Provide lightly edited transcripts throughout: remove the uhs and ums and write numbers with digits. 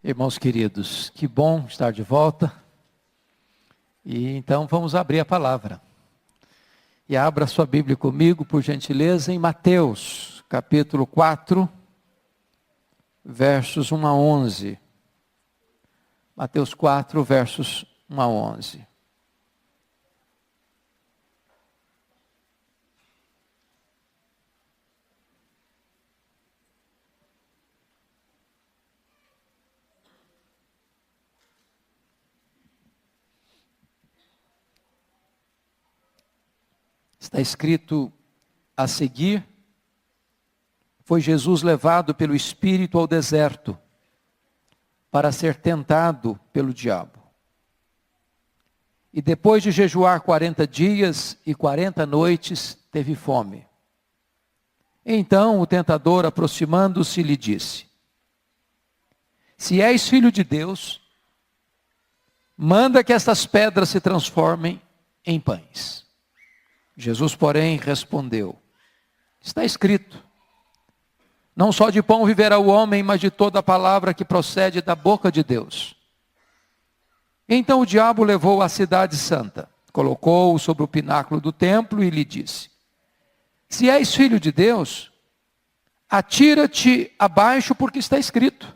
Irmãos queridos, que bom estar de volta. E então vamos abrir a palavra. E abra sua Bíblia comigo, por gentileza, em Mateus, capítulo 4, versos 1 a 11. Mateus 4, versos 1 a 11. Está escrito a seguir: foi Jesus levado pelo Espírito ao deserto, para ser tentado pelo diabo. E depois de jejuar 40 dias e 40 noites, teve fome. Então o tentador, aproximando-se, lhe disse: se és filho de Deus, manda que estas pedras se transformem em pães. Jesus, porém, respondeu: está escrito, não só de pão viverá o homem, mas de toda a palavra que procede da boca de Deus. Então o diabo levou-o à cidade santa, colocou-o sobre o pináculo do templo e lhe disse: se és filho de Deus, atira-te abaixo, porque está escrito,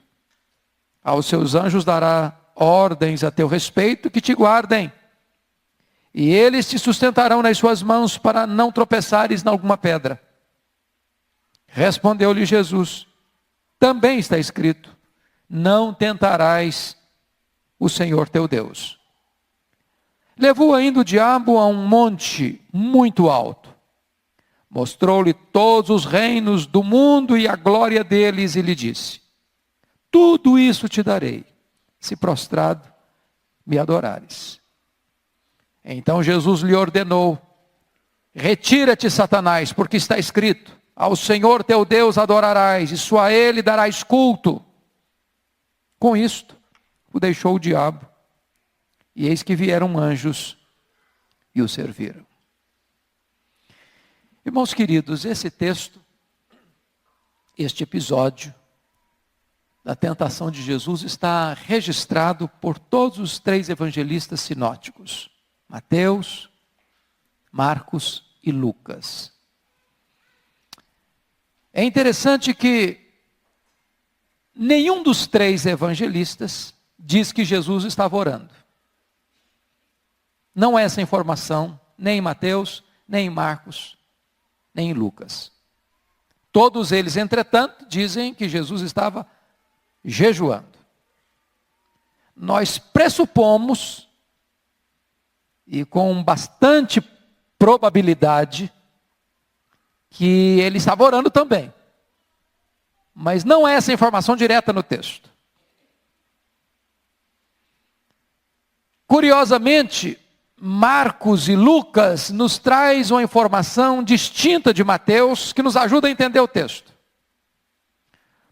aos seus anjos dará ordens a teu respeito, que te guardem. E eles te sustentarão nas suas mãos, para não tropeçares em alguma pedra. Respondeu-lhe Jesus: também está escrito, não tentarás o Senhor teu Deus. Levou ainda o diabo a um monte muito alto, mostrou-lhe todos os reinos do mundo e a glória deles, e lhe disse: tudo isso te darei, se prostrado me adorares. Então Jesus lhe ordenou: retira-te, Satanás, porque está escrito, ao Senhor teu Deus adorarás, e só a Ele darás culto. Com isto, o deixou o diabo, e eis que vieram anjos e o serviram. Irmãos queridos, esse texto, este episódio da tentação de Jesus está registrado por todos os três evangelistas sinóticos: Mateus, Marcos e Lucas. É interessante que nenhum dos três evangelistas diz que Jesus estava orando. Não é essa informação, nem em Mateus, nem em Marcos, nem em Lucas. Todos eles, entretanto, dizem que Jesus estava jejuando. Nós pressupomos, e com bastante probabilidade, que ele estava orando também. Mas não é essa informação direta no texto. Curiosamente, Marcos e Lucas nos traz uma informação distinta de Mateus, que nos ajuda a entender o texto.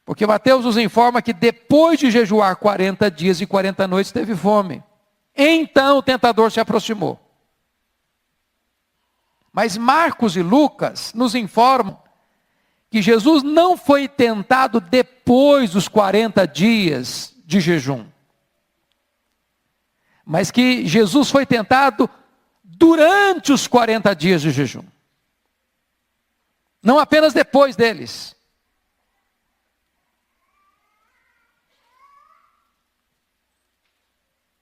Porque Mateus nos informa que depois de jejuar 40 dias e 40 noites, teve fome. Então o tentador se aproximou. Mas Marcos e Lucas nos informam que Jesus não foi tentado depois dos 40 dias de jejum, mas que Jesus foi tentado durante os 40 dias de jejum. Não apenas depois deles.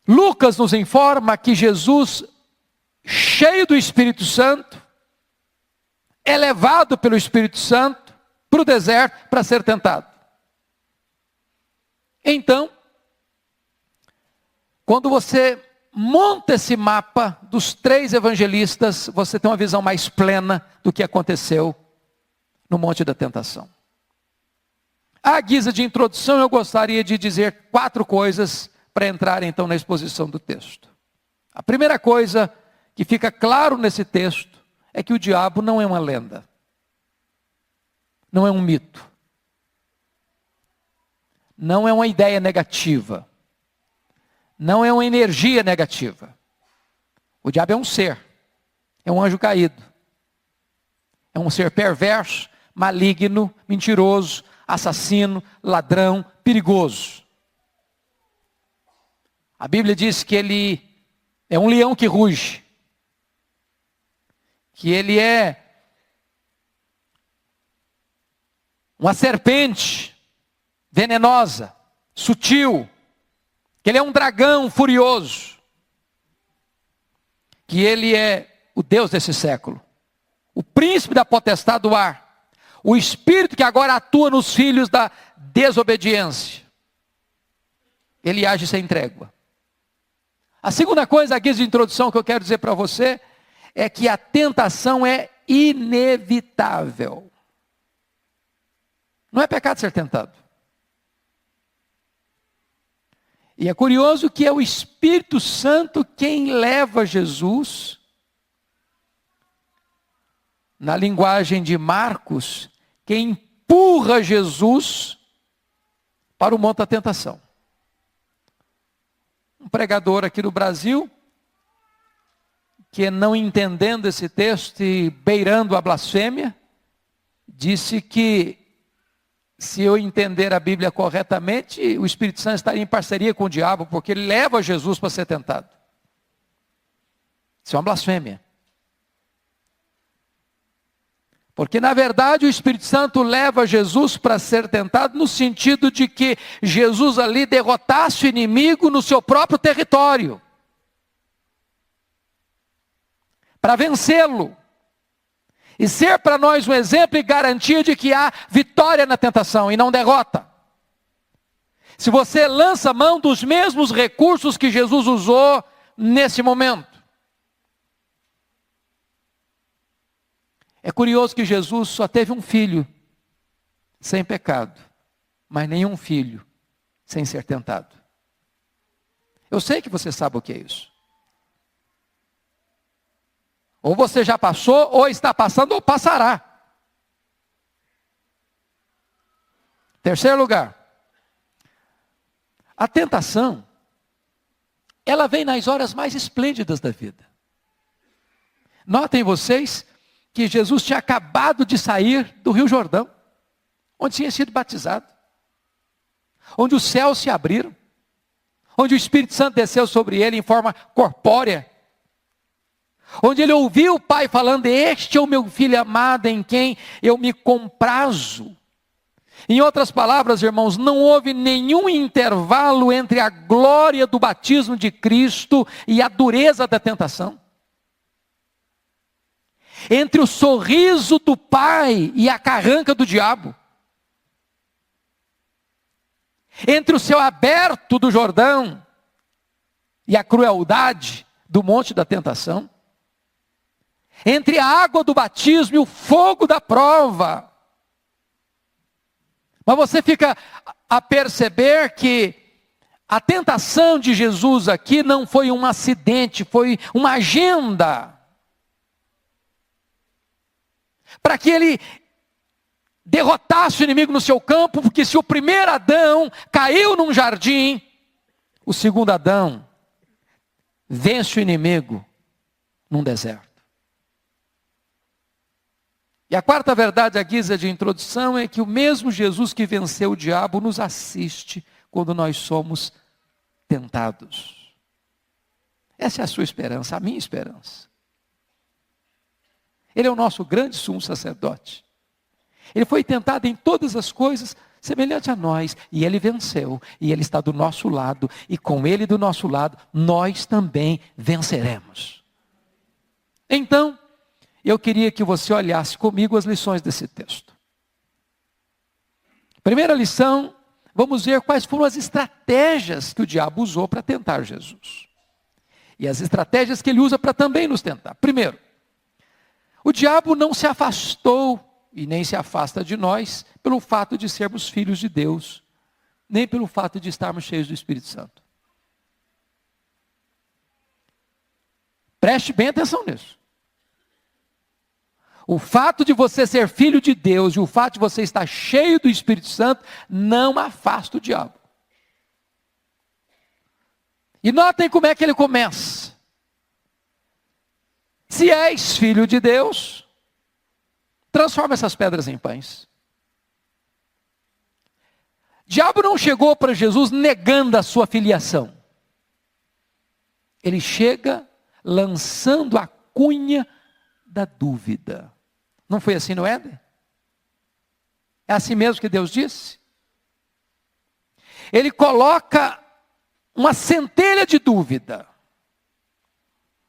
Lucas nos informa que Jesus, cheio do Espírito Santo, é levado pelo Espírito Santo para o deserto para ser tentado. Então, quando você monta esse mapa dos três evangelistas, você tem uma visão mais plena do que aconteceu no Monte da Tentação. À guisa de introdução, eu gostaria de dizer 4 coisas para entrar então na exposição do texto. A primeira coisa que fica claro nesse texto é que o diabo não é uma lenda, não é um mito, não é uma ideia negativa, não é uma energia negativa. O diabo é um ser, é um anjo caído, é um ser perverso, maligno, mentiroso, assassino, ladrão, perigoso. A Bíblia diz que ele é um leão que ruge, que ele é uma serpente venenosa, sutil, que ele é um dragão furioso, que ele é o Deus desse século, o príncipe da potestade do ar, o espírito que agora atua nos filhos da desobediência. Ele age sem trégua. A segunda coisa, a guisa de introdução, que eu quero dizer para você, é que a tentação é inevitável. Não é pecado ser tentado. E é curioso que é o Espírito Santo quem leva Jesus, na linguagem de Marcos, quem empurra Jesus para o monte da tentação. Um pregador aqui no Brasil, que não entendendo esse texto e beirando a blasfêmia, disse que se eu entender a Bíblia corretamente, o Espírito Santo estaria em parceria com o diabo, porque ele leva Jesus para ser tentado. Isso é uma blasfêmia. Porque na verdade o Espírito Santo leva Jesus para ser tentado no sentido de que Jesus ali derrotasse o inimigo no seu próprio território. Para vencê-lo. E ser para nós um exemplo e garantia de que há vitória na tentação e não derrota. Se você lança mão dos mesmos recursos que Jesus usou nesse momento. É curioso que Jesus só teve um filho sem pecado, mas nenhum filho sem ser tentado. Eu sei que você sabe o que é isso. Ou você já passou, ou está passando, ou passará. Terceiro lugar, a tentação, ela vem nas horas mais esplêndidas da vida. Notem vocês que Jesus tinha acabado de sair do Rio Jordão, onde tinha sido batizado, onde os céus se abriram, onde o Espírito Santo desceu sobre ele em forma corpórea, onde ele ouviu o Pai falando: este é o meu filho amado em quem eu me comprazo. Em outras palavras, irmãos, não houve nenhum intervalo entre a glória do batismo de Cristo e a dureza da tentação. Entre o sorriso do Pai e a carranca do diabo. Entre o céu aberto do Jordão e a crueldade do monte da tentação. Entre a água do batismo e o fogo da prova. Mas você fica a perceber que a tentação de Jesus aqui não foi um acidente, foi uma agenda. Para que ele derrotasse o inimigo no seu campo, porque se o primeiro Adão caiu num jardim, o segundo Adão vence o inimigo num deserto. E a quarta verdade, a guisa de introdução, é que o mesmo Jesus que venceu o diabo nos assiste quando nós somos tentados. Essa é a sua esperança, a minha esperança. Ele é o nosso grande sumo sacerdote. Ele foi tentado em todas as coisas, semelhante a nós, e ele venceu, e ele está do nosso lado, e com ele do nosso lado, nós também venceremos. Então, eu queria que você olhasse comigo as lições desse texto. Primeira lição, vamos ver quais foram as estratégias que o diabo usou para tentar Jesus. E as estratégias que ele usa para também nos tentar. Primeiro, o diabo não se afastou e nem se afasta de nós pelo fato de sermos filhos de Deus, nem pelo fato de estarmos cheios do Espírito Santo. Preste bem atenção nisso. O fato de você ser filho de Deus e o fato de você estar cheio do Espírito Santo não afasta o diabo. E notem como é que ele começa. Se és filho de Deus, transforma essas pedras em pães. O diabo não chegou para Jesus negando a sua filiação. ele chega lançando a cunha da dúvida. Não foi assim no Éden? É assim mesmo que Deus disse? Ele coloca uma centelha de dúvida.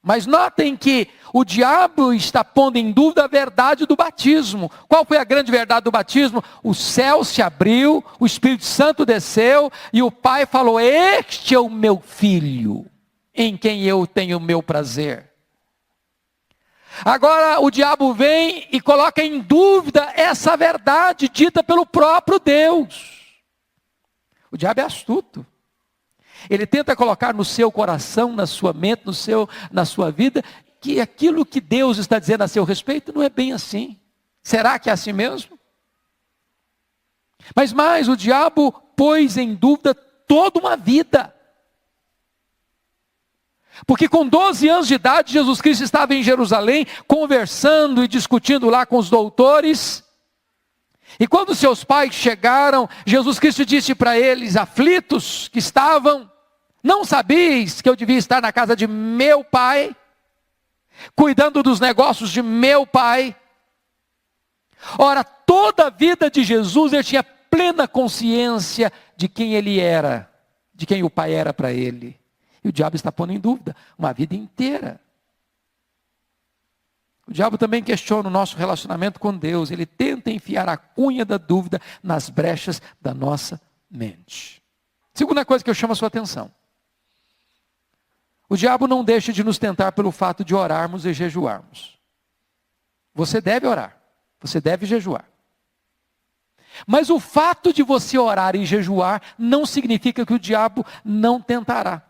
Mas notem que o diabo está pondo em dúvida a verdade do batismo. Qual foi a grande verdade do batismo? O céu se abriu, o Espírito Santo desceu e o Pai falou: este é o meu filho, em quem eu tenho o meu prazer. Agora o diabo vem e coloca em dúvida essa verdade dita pelo próprio Deus. O diabo é astuto. Ele tenta colocar no seu coração, na sua mente, na sua vida, que aquilo que Deus está dizendo a seu respeito não é bem assim. Será que é assim mesmo? Mas mais, o diabo pôs em dúvida toda uma vida. Porque com 12 anos de idade, Jesus Cristo estava em Jerusalém, conversando e discutindo lá com os doutores. E quando seus pais chegaram, Jesus Cristo disse para eles, aflitos que estavam: não sabeis que eu devia estar na casa de meu pai, cuidando dos negócios de meu pai? Ora, toda a vida de Jesus, ele tinha plena consciência de quem ele era, de quem o pai era para ele. E o diabo está pondo em dúvida uma vida inteira. O diabo também questiona o nosso relacionamento com Deus. Ele tenta enfiar a cunha da dúvida nas brechas da nossa mente. Segunda coisa que eu chamo a sua atenção. O diabo não deixa de nos tentar pelo fato de orarmos e jejuarmos. Você deve orar, você deve jejuar. Mas o fato de você orar e jejuar não significa que o diabo não tentará.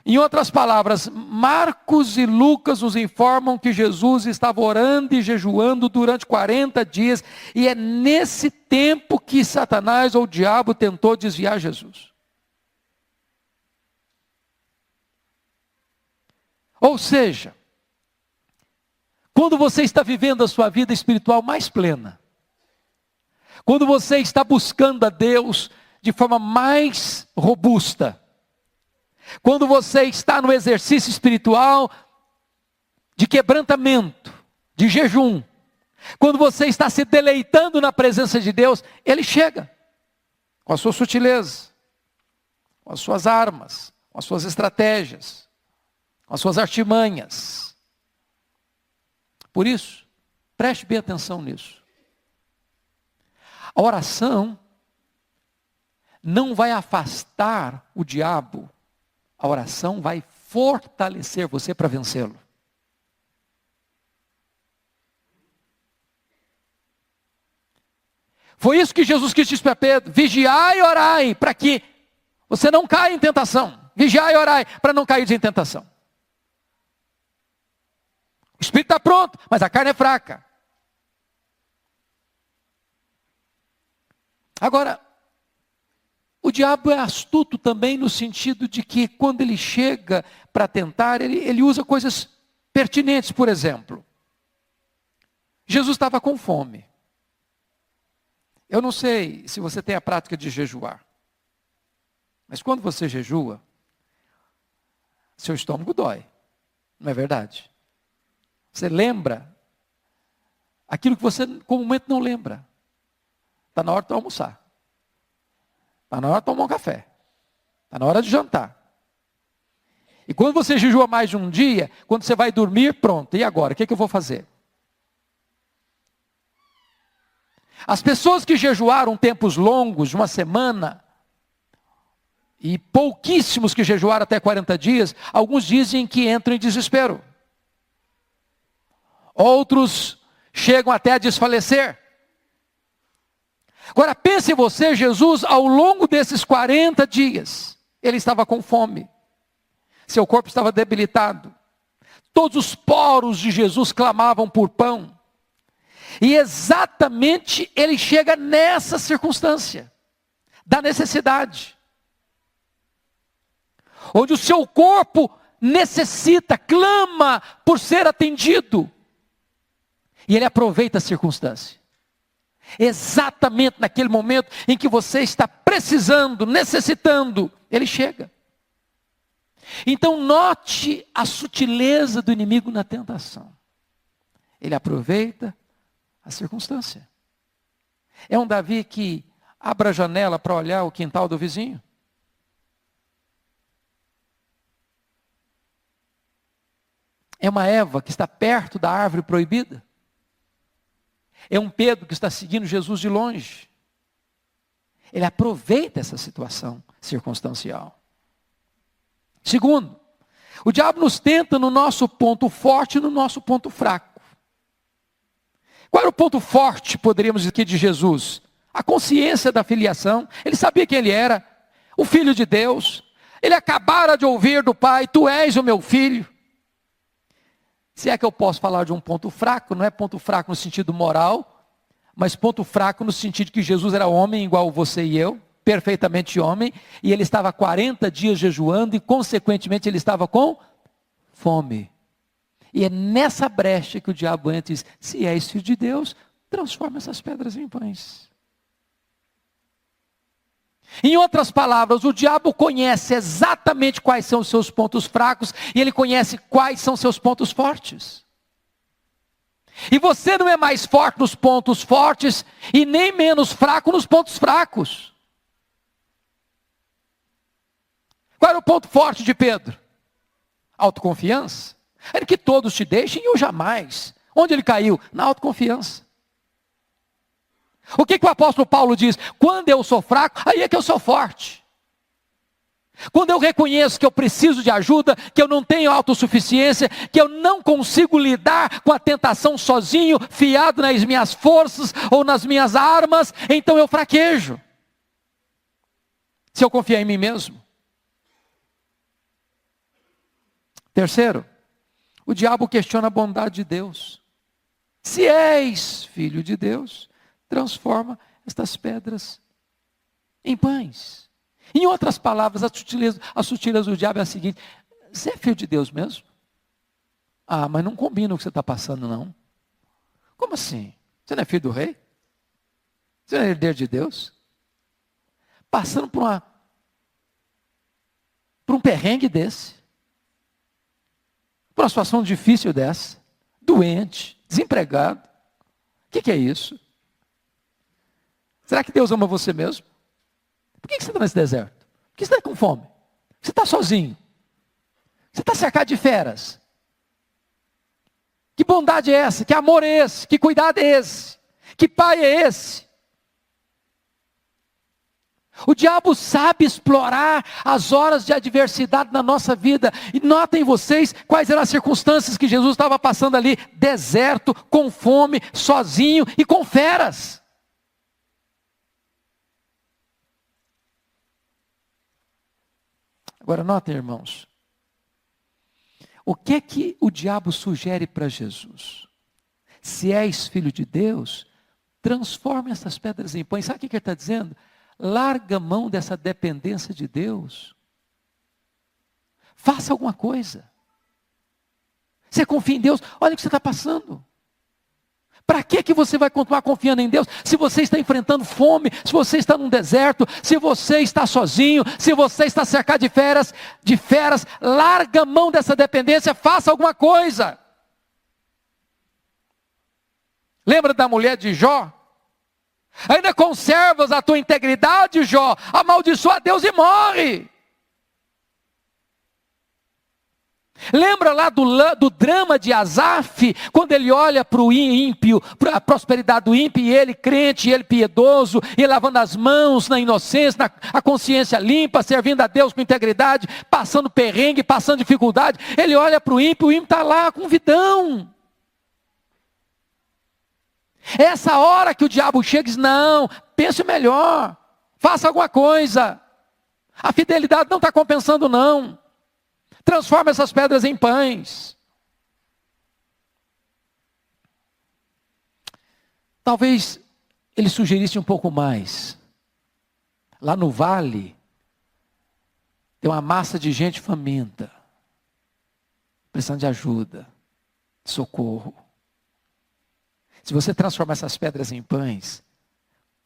Em outras palavras, Marcos e Lucas nos informam que Jesus estava orando e jejuando durante 40 dias, e é nesse tempo que Satanás ou o diabo tentou desviar Jesus. Ou seja, quando você está vivendo a sua vida espiritual mais plena, quando você está buscando a Deus de forma mais robusta, quando você está no exercício espiritual de quebrantamento, de jejum, quando você está se deleitando na presença de Deus, Ele chega com a sua sutileza, com as suas armas, com as suas estratégias, com as suas artimanhas. Por isso, preste bem atenção nisso. A oração não vai afastar o diabo, a oração vai fortalecer você para vencê-lo. Foi isso que Jesus Cristo disse para Pedro: vigiai e orai, para que você não caia em tentação. Vigiai e orai, para não cair em tentação. O espírito está pronto, mas a carne é fraca. Agora, o diabo é astuto também no sentido de que quando ele chega para tentar, ele usa coisas pertinentes. Por exemplo, Jesus estava com fome. Eu não sei se você tem a prática de jejuar, mas quando você jejua, seu estômago dói, não é verdade? Você lembra aquilo que você comumente não lembra. Está na hora de almoçar. Está na hora de tomar um café. Está na hora de jantar. E quando você jejua mais de um dia, quando você vai dormir, pronto, e agora? O que eu vou fazer? As pessoas que jejuaram tempos longos, de uma semana, e pouquíssimos que jejuaram até 40 dias, alguns dizem que entram em desespero. Outros chegam até a desfalecer. Agora pense você, Jesus, ao longo desses 40 dias, ele estava com fome. Seu corpo estava debilitado. Todos os poros de Jesus clamavam por pão. E exatamente ele chega nessa circunstância, da necessidade. Onde o seu corpo necessita, clama por ser atendido. E ele aproveita a circunstância. Exatamente naquele momento em que você está precisando, necessitando, ele chega. Então note a sutileza do inimigo na tentação. Ele aproveita a circunstância. É um Davi que abre a janela para olhar o quintal do vizinho. É uma Eva que está perto da árvore proibida. É um Pedro que está seguindo Jesus de longe. Ele aproveita essa situação circunstancial. Segundo, o diabo nos tenta no nosso ponto forte e no nosso ponto fraco. Qual era o ponto forte, poderíamos dizer aqui, de Jesus? A consciência da filiação. Ele sabia quem ele era, o Filho de Deus. Ele acabara de ouvir do Pai: tu és o meu filho. Se é que eu posso falar de um ponto fraco, não é ponto fraco no sentido moral, mas ponto fraco no sentido de que Jesus era homem igual você e eu, perfeitamente homem, e ele estava 40 dias jejuando e consequentemente ele estava com fome. E é nessa brecha que o diabo entra e diz: se és filho de Deus, transforma essas pedras em pães. Em outras palavras, o diabo conhece exatamente quais são os seus pontos fracos e ele conhece quais são os seus pontos fortes. E você não é mais forte nos pontos fortes e nem menos fraco nos pontos fracos. Qual era o ponto forte de Pedro? Autoconfiança. Era que todos te deixem e eu jamais. Onde ele caiu? Na autoconfiança. O que o apóstolo Paulo diz? Quando eu sou fraco, aí é que eu sou forte. Quando eu reconheço que eu preciso de ajuda, que eu não tenho autossuficiência, que eu não consigo lidar com a tentação sozinho, fiado nas minhas forças ou nas minhas armas, então eu fraquejo. Se eu confiar em mim mesmo. Terceiro, o diabo questiona a bondade de Deus. Se és filho de Deus, transforma estas pedras em pães. Em outras palavras, a sutileza do diabo é a seguinte: você é filho de Deus mesmo? Ah, mas não combina o que você está passando, não. Como assim? Você não é filho do rei? Você não é herdeiro de Deus? Passando por um perrengue desse, por uma situação difícil dessa, doente, desempregado. O que é isso? Será que Deus ama você mesmo? Por que você está nesse deserto? Por que você está com fome? Você está sozinho? Você está cercado de feras? Que bondade é essa? Que amor é esse? Que cuidado é esse? Que pai é esse? O diabo sabe explorar as horas de adversidade na nossa vida. E notem vocês quais eram as circunstâncias que Jesus estava passando ali: deserto, com fome, sozinho e com feras. Agora notem, irmãos, o que é que o diabo sugere para Jesus? Se és filho de Deus, transforme essas pedras em pães. Sabe o que ele está dizendo? Larga a mão dessa dependência de Deus. Faça alguma coisa. Você confia em Deus? Olha o que você está passando. Para que você vai continuar confiando em Deus se você está enfrentando fome, se você está num deserto, se você está sozinho, se você está cercado de feras, larga a mão dessa dependência, faça alguma coisa. Lembra da mulher de Jó? Ainda conservas a tua integridade, Jó? Amaldiçoa a Deus e morre. Lembra lá do drama de Asaf, quando ele olha para o ímpio, para a prosperidade do ímpio, e ele crente, e ele piedoso, e lavando as mãos na inocência, a consciência limpa, servindo a Deus com integridade, passando perrengue, passando dificuldade. Ele olha para o ímpio está lá com vidão. É essa hora que o diabo chega e diz: não, pense melhor, faça alguma coisa, a fidelidade não está compensando não. Transforma essas pedras em pães. Talvez ele sugerisse um pouco mais. Lá no vale, tem uma massa de gente faminta, precisando de ajuda, de socorro. Se você transformar essas pedras em pães,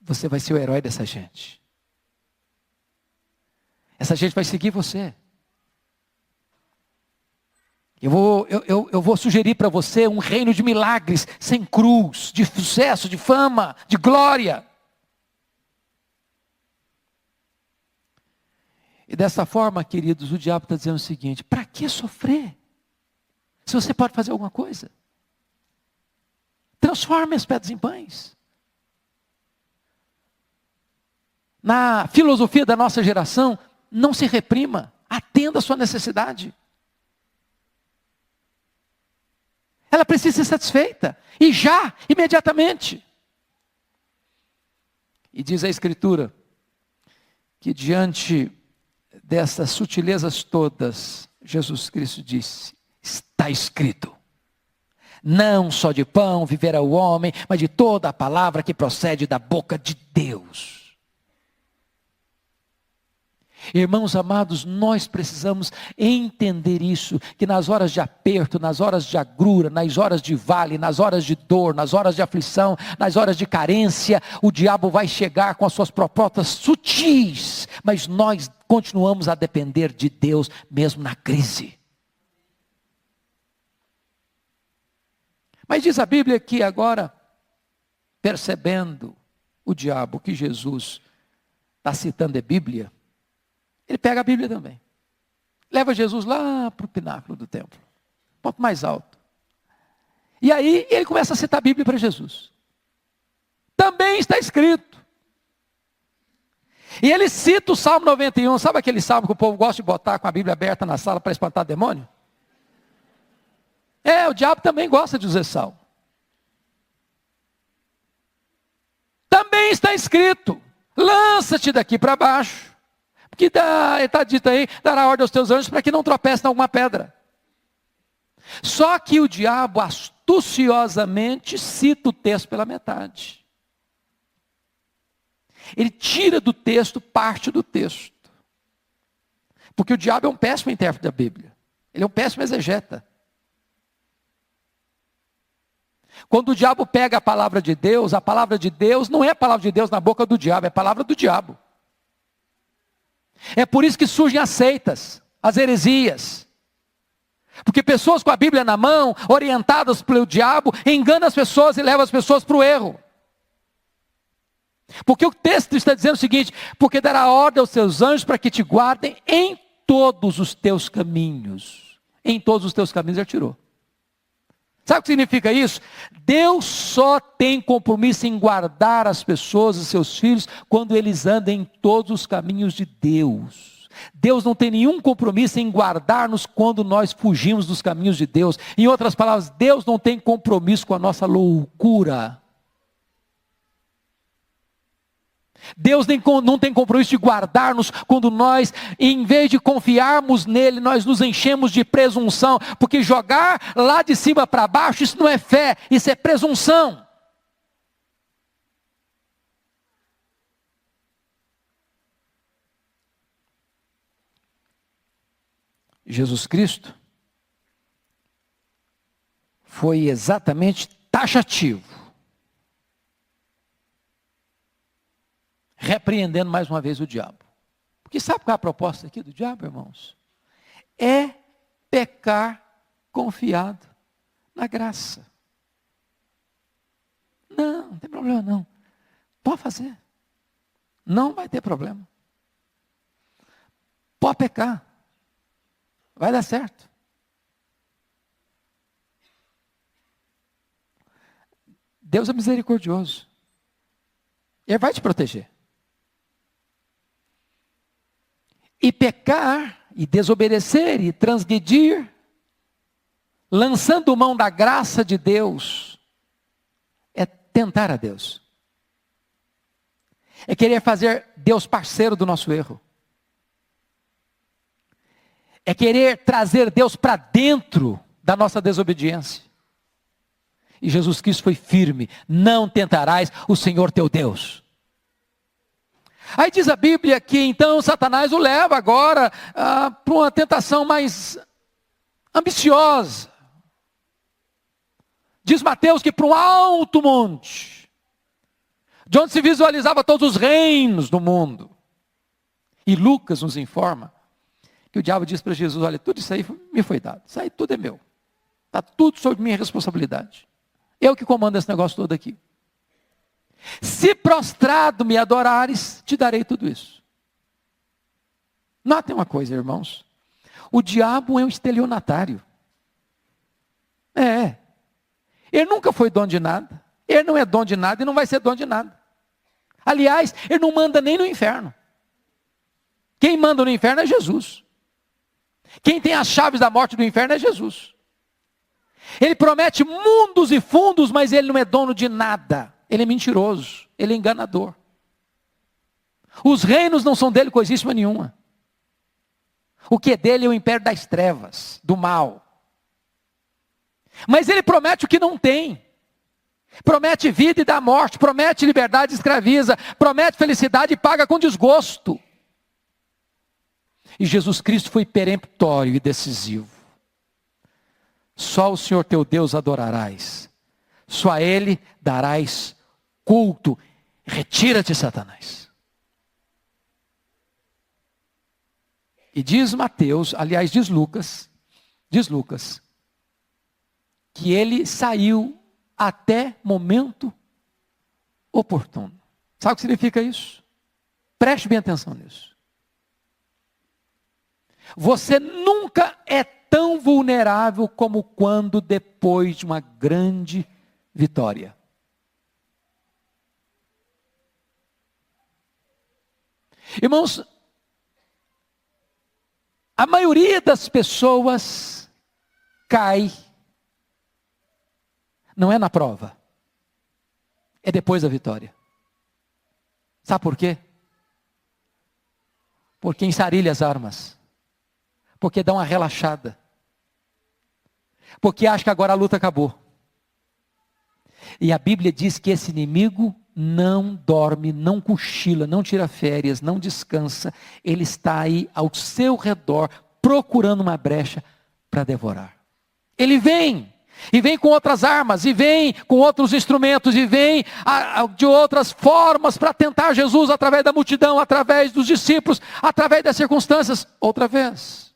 você vai ser o herói dessa gente. Essa gente vai seguir você. Eu vou sugerir para você um reino de milagres, sem cruz, de sucesso, de fama, de glória. E dessa forma, queridos, o diabo está dizendo o seguinte: para que sofrer? Se você pode fazer alguma coisa. Transforme as pedras em pães. Na filosofia da nossa geração, não se reprima, atenda a sua necessidade. Ela precisa ser satisfeita, e já, imediatamente. E diz a Escritura, que diante dessas sutilezas todas, Jesus Cristo disse: está escrito, não só de pão viverá o homem, mas de toda a palavra que procede da boca de Deus. Irmãos amados, nós precisamos entender isso, que nas horas de aperto, nas horas de agrura, nas horas de vale, nas horas de dor, nas horas de aflição, nas horas de carência, o diabo vai chegar com as suas propostas sutis, mas nós continuamos a depender de Deus, mesmo na crise. Mas diz a Bíblia que agora, percebendo o diabo que Jesus está citando a Bíblia, ele pega a Bíblia também. Leva Jesus lá para o pináculo do templo. Ponto mais alto. E aí ele começa a citar a Bíblia para Jesus. Também está escrito. E ele cita o Salmo 91. Sabe aquele salmo que o povo gosta de botar com a Bíblia aberta na sala para espantar demônio? O diabo também gosta de usar salmo. Também está escrito: lança-te daqui para baixo. Porque está dito aí, dará ordem aos teus anjos para que não tropece em alguma pedra. Só que o diabo astuciosamente cita o texto pela metade. Ele tira do texto parte do texto. Porque o diabo é um péssimo intérprete da Bíblia. Ele é um péssimo exegeta. Quando o diabo pega a palavra de Deus não é a palavra de Deus na boca do diabo, é a palavra do diabo. É por isso que surgem as seitas, as heresias. Porque pessoas com a Bíblia na mão, orientadas pelo diabo, enganam as pessoas e levam as pessoas para o erro. Porque o texto está dizendo o seguinte: porque dará ordem aos seus anjos para que te guardem em todos os teus caminhos. Em todos os teus caminhos ele tirou. Sabe o que significa isso? Deus só tem compromisso em guardar as pessoas e seus filhos quando eles andam em todos os caminhos de Deus. Deus não tem nenhum compromisso em guardar-nos quando nós fugimos dos caminhos de Deus. Em outras palavras, Deus não tem compromisso com a nossa loucura. Deus não tem compromisso de guardar-nos quando nós, em vez de confiarmos nele, nós nos enchemos de presunção, porque jogar lá de cima para baixo, isso não é fé, isso é presunção. Jesus Cristo foi exatamente taxativo, repreendendo mais uma vez o diabo. Porque sabe qual é a proposta aqui do diabo, irmãos? É pecar confiado na graça. Não tem problema não. Pode fazer. Não vai ter problema. Pode pecar. Vai dar certo. Deus é misericordioso. Ele vai te proteger. E pecar, e desobedecer, e transgredir, lançando mão da graça de Deus, é tentar a Deus. É querer fazer Deus parceiro do nosso erro. É querer trazer Deus para dentro da nossa desobediência. E Jesus Cristo foi firme: não tentarás o Senhor teu Deus. Aí diz a Bíblia que então Satanás o leva agora para uma tentação mais ambiciosa. Diz Mateus que para um alto monte, de onde se visualizava todos os reinos do mundo. E Lucas nos informa que o diabo disse para Jesus: olha, tudo isso aí me foi dado, isso aí tudo é meu, está tudo sob minha responsabilidade, eu que comando esse negócio todo aqui. Se prostrado me adorares, te darei tudo isso. Notem uma coisa, irmãos, o diabo é um estelionatário. Ele nunca foi dono de nada, ele não é dono de nada e não vai ser dono de nada. Aliás, ele não manda nem no inferno. Quem manda no inferno é Jesus. Quem tem as chaves da morte do inferno é Jesus. Ele promete mundos e fundos, mas ele não é dono de nada. Ele é mentiroso, ele é enganador. Os reinos não são dele coisíssima nenhuma. O que é dele é o império das trevas, do mal. Mas ele promete o que não tem. Promete vida e dá morte, promete liberdade e escraviza, promete felicidade e paga com desgosto. E Jesus Cristo foi peremptório e decisivo. Só o Senhor teu Deus adorarás, só a Ele darás culto. Retira-te, Satanás. E diz Mateus, aliás diz Lucas, que ele saiu até momento oportuno. Sabe o que significa isso? Preste bem atenção nisso. Você nunca é tão vulnerável como quando depois de uma grande vitória. Irmãos, a maioria das pessoas cai, não é na prova, é depois da vitória. Sabe por quê? Porque ensarilha as armas, porque dá uma relaxada, porque acha que agora a luta acabou. E a Bíblia diz que esse inimigo não dorme, não cochila, não tira férias, não descansa. Ele está aí ao seu redor, procurando uma brecha para devorar. Ele vem, e vem com outras armas, e vem com outros instrumentos, e vem de outras formas para tentar Jesus através da multidão, através dos discípulos, através das circunstâncias, outra vez.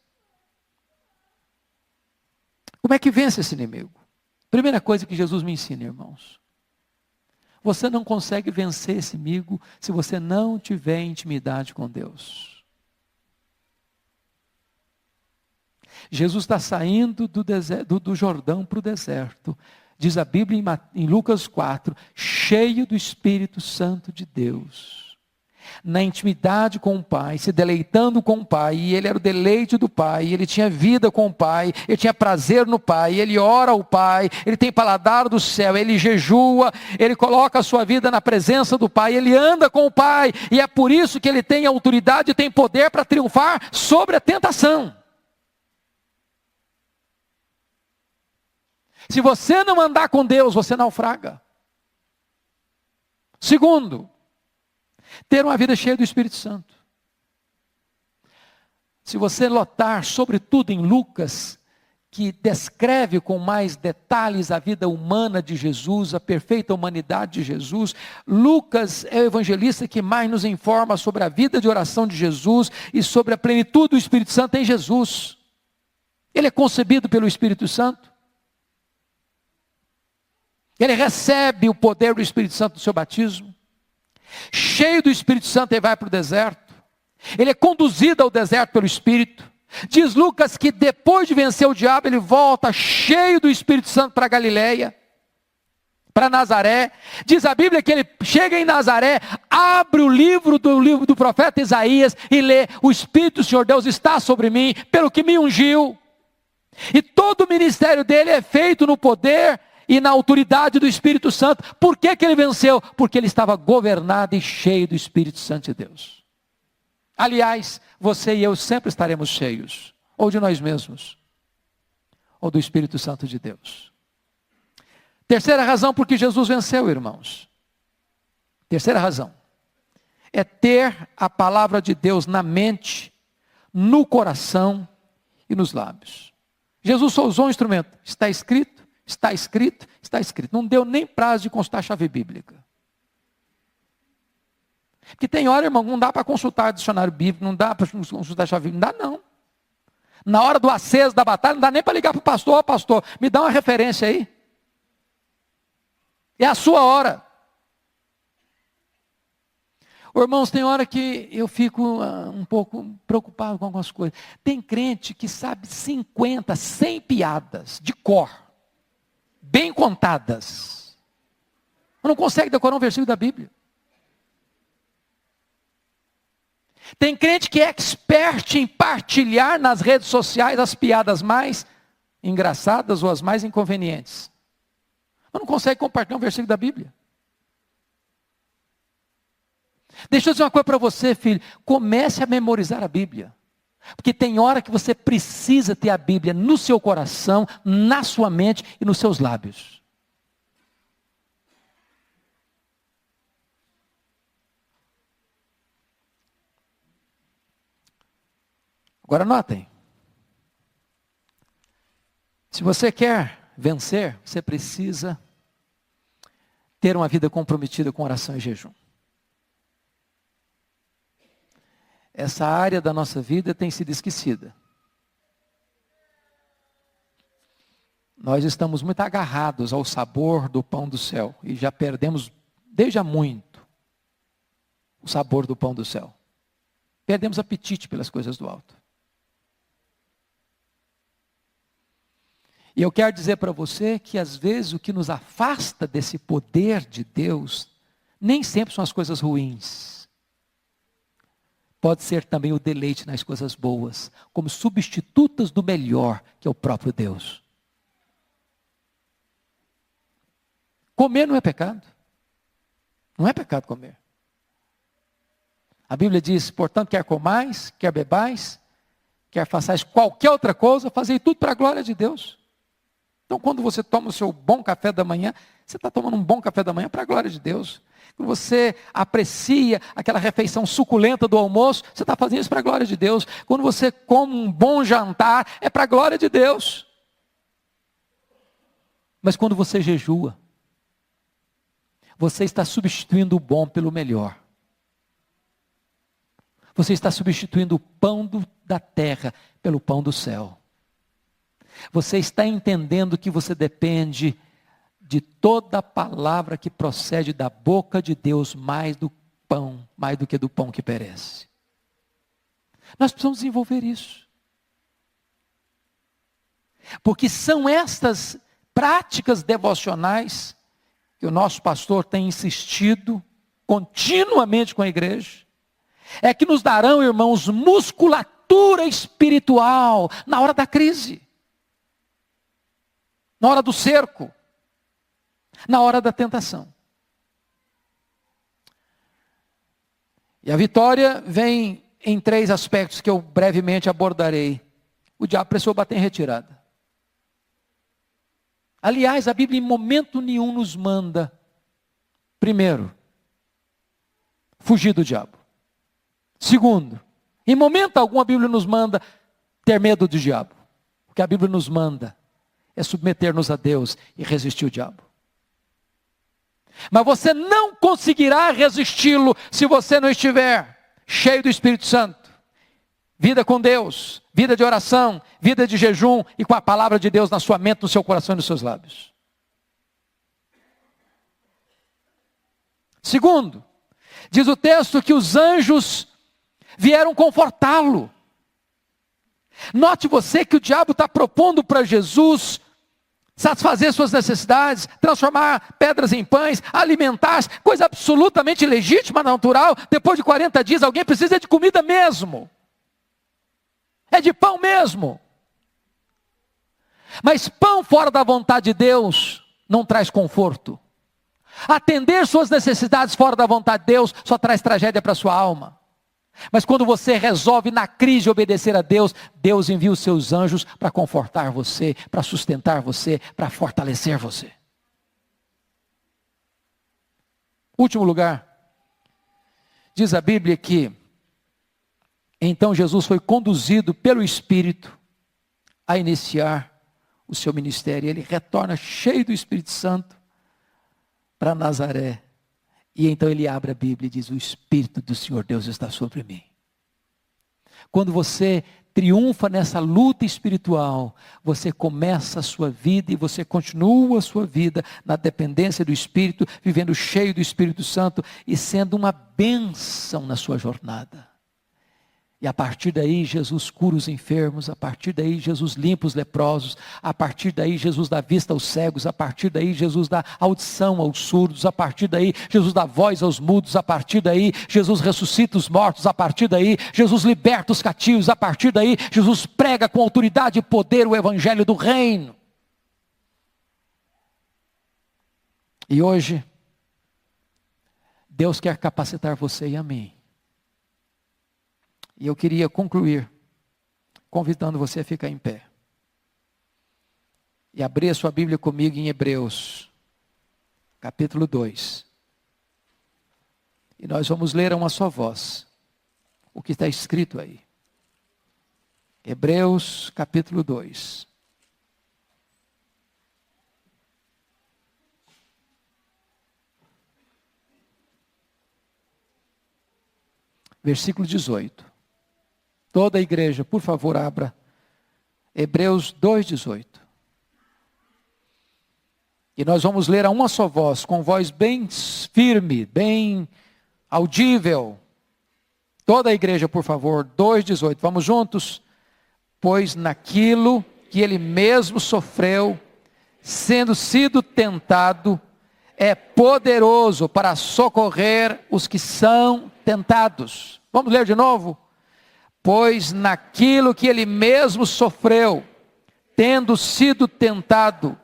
Como é que vence esse inimigo? Primeira coisa que Jesus me ensina, irmãos. Você não consegue vencer esse inimigo se você não tiver intimidade com Deus. Jesus está saindo do Jordão para o deserto. Diz a Bíblia em Lucas 4, cheio do Espírito Santo de Deus. Na intimidade com o Pai, se deleitando com o Pai, e ele era o deleite do Pai, ele tinha vida com o Pai, ele tinha prazer no Pai, ele ora ao Pai, ele tem paladar do céu, ele jejua, ele coloca a sua vida na presença do Pai, ele anda com o Pai, e é por isso que ele tem autoridade e tem poder para triunfar sobre a tentação. Se você não andar com Deus, você naufraga. Segundo, ter uma vida cheia do Espírito Santo. Se você notar, sobretudo em Lucas, que descreve com mais detalhes a vida humana de Jesus, a perfeita humanidade de Jesus, Lucas é o evangelista que mais nos informa sobre a vida de oração de Jesus e sobre a plenitude do Espírito Santo em Jesus. Ele é concebido pelo Espírito Santo. Ele recebe o poder do Espírito Santo no seu batismo. Cheio do Espírito Santo, ele vai para o deserto. Ele é conduzido ao deserto pelo Espírito. Diz Lucas que depois de vencer o diabo, ele volta cheio do Espírito Santo para Galileia, para Nazaré. Diz a Bíblia que ele chega em Nazaré, abre o livro do profeta Isaías e lê: o Espírito do Senhor Deus está sobre mim, pelo que me ungiu. E todo o ministério dele é feito no poder e na autoridade do Espírito Santo. Por que ele venceu? Porque ele estava governado e cheio do Espírito Santo de Deus. Aliás, você e eu sempre estaremos cheios, ou de nós mesmos, ou do Espírito Santo de Deus. Terceira razão por que Jesus venceu, irmãos. Terceira razão é ter a palavra de Deus na mente, no coração e nos lábios. Jesus só usou um instrumento: está escrito. Está escrito, está escrito. Não deu nem prazo de consultar a chave bíblica. Porque tem hora, irmão, não dá para consultar o dicionário bíblico, não dá para consultar a chave bíblica, não dá não. Na hora do aceso da batalha, não dá nem para ligar para o pastor: ó, pastor, me dá uma referência aí. É a sua hora. Irmãos, tem hora que eu fico um pouco preocupado com algumas coisas. Tem crente que sabe 50, 100 piadas de cor, bem contadas. Não consegue decorar um versículo da Bíblia. Tem crente que é expert em partilhar nas redes sociais as piadas mais engraçadas ou as mais inconvenientes. Mas não consegue compartilhar um versículo da Bíblia. Deixa eu dizer uma coisa para você, filho. Comece a memorizar a Bíblia. Porque tem hora que você precisa ter a Bíblia no seu coração, na sua mente e nos seus lábios. Agora notem. Se você quer vencer, você precisa ter uma vida comprometida com oração e jejum. Essa área da nossa vida tem sido esquecida. Nós estamos muito agarrados ao sabor do pão do céu e já perdemos, desde há muito, o sabor do pão do céu. Perdemos apetite pelas coisas do alto. E eu quero dizer para você que às vezes o que nos afasta desse poder de Deus, nem sempre são as coisas ruins. Pode ser também o deleite nas coisas boas, como substitutas do melhor, que é o próprio Deus. Comer não é pecado. Não é pecado comer. A Bíblia diz: portanto, quer comais, quer bebais, quer façais qualquer outra coisa, fazei tudo para a glória de Deus. Então, quando você toma o seu bom café da manhã, você está tomando um bom café da manhã para a glória de Deus. Quando você aprecia aquela refeição suculenta do almoço, você está fazendo isso para a glória de Deus. Quando você come um bom jantar, é para a glória de Deus. Mas quando você jejua, você está substituindo o bom pelo melhor. Você está substituindo o pão da terra pelo pão do céu. Você está entendendo que você depende de toda a palavra que procede da boca de Deus, mais do que do pão que perece. Nós precisamos desenvolver isso. Porque são estas práticas devocionais que o nosso pastor tem insistido continuamente com a igreja, é que nos darão, irmãos, musculatura espiritual na hora da crise, na hora do cerco, na hora da tentação. E a vitória vem em 3 aspectos que eu brevemente abordarei. O diabo precisou bater em retirada. Aliás, a Bíblia em momento nenhum nos manda, primeiro, fugir do diabo. Segundo, em momento algum a Bíblia nos manda ter medo do diabo. O que a Bíblia nos manda é submeter-nos a Deus e resistir o diabo. Mas você não conseguirá resisti-lo se você não estiver cheio do Espírito Santo. Vida com Deus, vida de oração, vida de jejum e com a palavra de Deus na sua mente, no seu coração e nos seus lábios. Segundo, diz o texto que os anjos vieram confortá-lo. Note você que o diabo está propondo para Jesus satisfazer suas necessidades, transformar pedras em pães, alimentar-se, coisa absolutamente legítima, natural. Depois de 40 dias alguém precisa de comida mesmo. É de pão mesmo. Mas pão fora da vontade de Deus não traz conforto. Atender suas necessidades fora da vontade de Deus só traz tragédia para a sua alma. Mas quando você resolve na crise obedecer a Deus, Deus envia os seus anjos para confortar você, para sustentar você, para fortalecer você. Último lugar, diz a Bíblia que então Jesus foi conduzido pelo Espírito a iniciar o seu ministério. Ele retorna cheio do Espírito Santo para Nazaré. E então ele abre a Bíblia e diz: o Espírito do Senhor Deus está sobre mim. Quando você triunfa nessa luta espiritual, você começa a sua vida e você continua a sua vida na dependência do Espírito, vivendo cheio do Espírito Santo e sendo uma bênção na sua jornada. E a partir daí Jesus cura os enfermos, a partir daí Jesus limpa os leprosos, a partir daí Jesus dá vista aos cegos, a partir daí Jesus dá audição aos surdos, a partir daí Jesus dá voz aos mudos, a partir daí Jesus ressuscita os mortos, a partir daí Jesus liberta os cativos, a partir daí Jesus prega com autoridade e poder o evangelho do reino. E hoje, Deus quer capacitar você e a mim. E eu queria concluir convidando você a ficar em pé. E abrir a sua Bíblia comigo em Hebreus, capítulo 2. E nós vamos ler a uma só voz o que está escrito aí. Hebreus, capítulo 2. Versículo 18. Toda a igreja, por favor, abra Hebreus 2,18. E nós vamos ler a uma só voz, com voz bem firme, bem audível. Toda a igreja, por favor, 2,18. Vamos juntos? Pois naquilo que ele mesmo sofreu, sendo sido tentado, é poderoso para socorrer os que são tentados. Vamos ler de novo? Pois naquilo que ele mesmo sofreu, tendo sido tentado,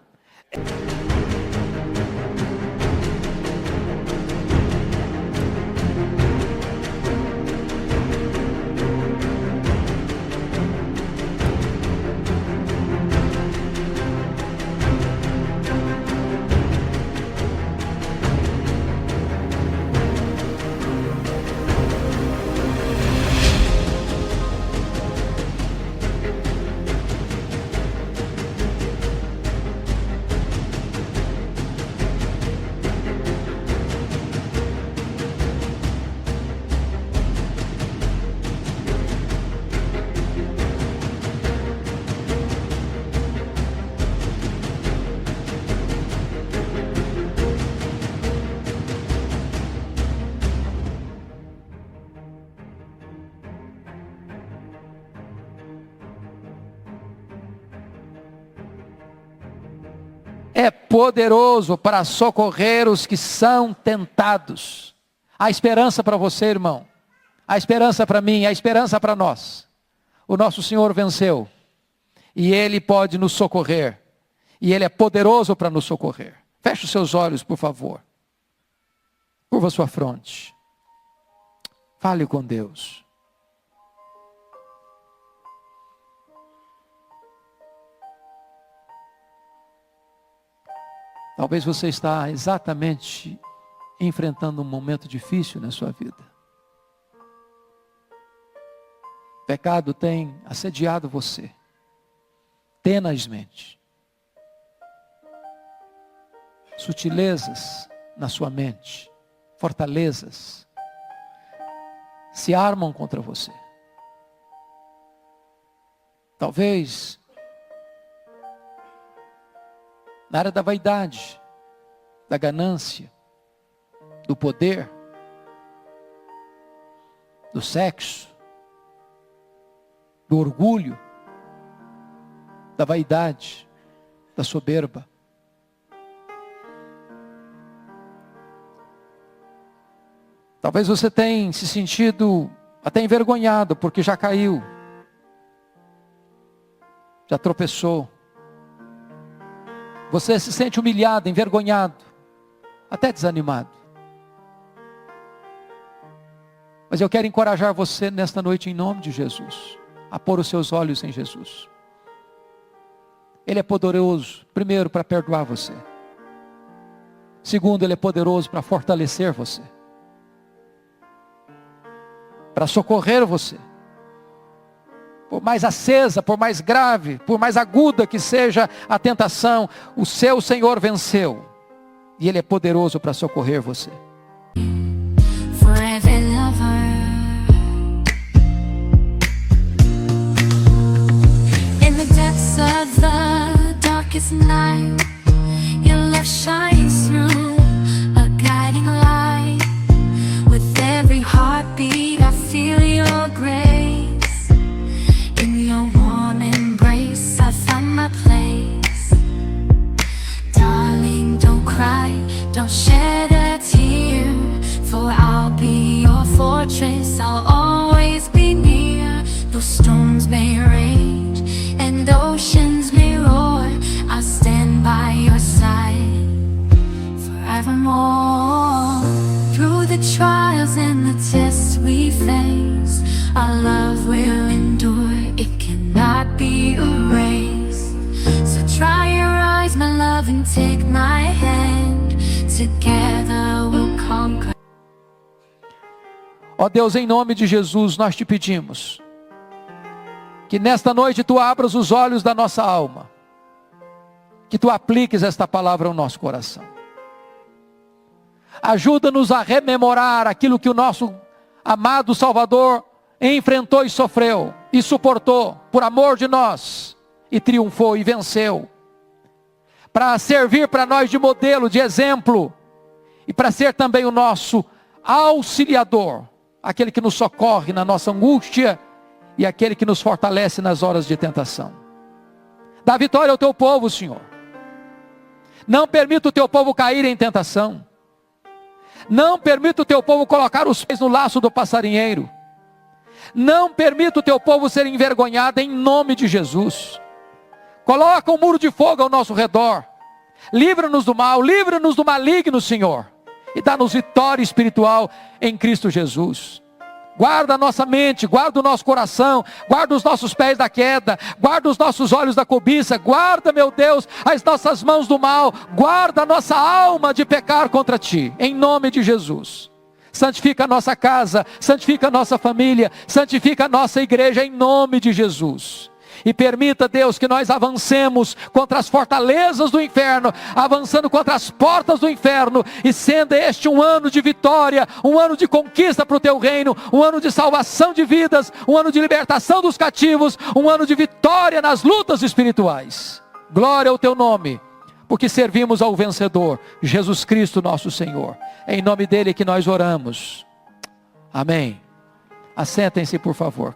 é poderoso para socorrer os que são tentados. Há esperança para você, irmão. Há esperança para mim, há esperança para nós. O nosso Senhor venceu. E Ele pode nos socorrer. E Ele é poderoso para nos socorrer. Feche os seus olhos, por favor. Curva sua fronte. Fale com Deus. Talvez você está exatamente enfrentando um momento difícil na sua vida. O pecado tem assediado você, tenazmente. Sutilezas na sua mente, fortalezas, se armam contra você. Talvez na área da vaidade, da ganância, do poder, do sexo, do orgulho, da vaidade, da soberba. Talvez você tenha se sentido até envergonhado porque já caiu, já tropeçou. Você se sente humilhado, envergonhado, até desanimado. Mas eu quero encorajar você nesta noite em nome de Jesus, a pôr os seus olhos em Jesus. Ele é poderoso, primeiro, para perdoar você. Segundo, Ele é poderoso para fortalecer você, para socorrer você. Por mais acesa, por mais grave, por mais aguda que seja a tentação, o seu Senhor venceu. E Ele é poderoso para socorrer você. Forever lover. darkest night, your love shines through, a guiding light. With every heartbeat I feel your grace. In your warm embrace I find my place. Darling, don't cry, don't shed a tear, for I'll be your fortress, I'll always be near. Though storms may rage and oceans may roar, I'll stand by your side forevermore. Through the trials and the tests we face, our love will endure, it cannot be erased. So dry your eyes, my love, and take my hand. Together we'll conquer. Ó Deus, em nome de Jesus, nós te pedimos que nesta noite tu abras os olhos da nossa alma, que tu apliques esta palavra ao nosso coração. Ajuda-nos a rememorar aquilo que o nosso amado Salvador enfrentou e sofreu e suportou por amor de nós, e triunfou e venceu, para servir para nós de modelo, de exemplo, e para ser também o nosso auxiliador, aquele que nos socorre na nossa angústia e aquele que nos fortalece nas horas de tentação. Dá vitória ao teu povo, Senhor. Não permita o teu povo cair em tentação. Não permita o teu povo colocar os pés no laço do passarinheiro. Não permita o teu povo ser envergonhado, em nome de Jesus. Coloca um muro de fogo ao nosso redor. Livra-nos do mal, livra-nos do maligno, Senhor. E dá-nos vitória espiritual em Cristo Jesus. Guarda a nossa mente, guarda o nosso coração, guarda os nossos pés da queda, guarda os nossos olhos da cobiça, guarda, meu Deus, as nossas mãos do mal, guarda a nossa alma de pecar contra Ti, em nome de Jesus. Santifica a nossa casa, santifica a nossa família, santifica a nossa igreja, em nome de Jesus. E permita, Deus, que nós avancemos contra as fortalezas do inferno, avançando contra as portas do inferno, e sendo este um ano de vitória, um ano de conquista para o teu reino, um ano de salvação de vidas, um ano de libertação dos cativos, um ano de vitória nas lutas espirituais. Glória ao teu nome, porque servimos ao vencedor, Jesus Cristo nosso Senhor. É em nome dele que nós oramos. Amém. Assentem-se, por favor.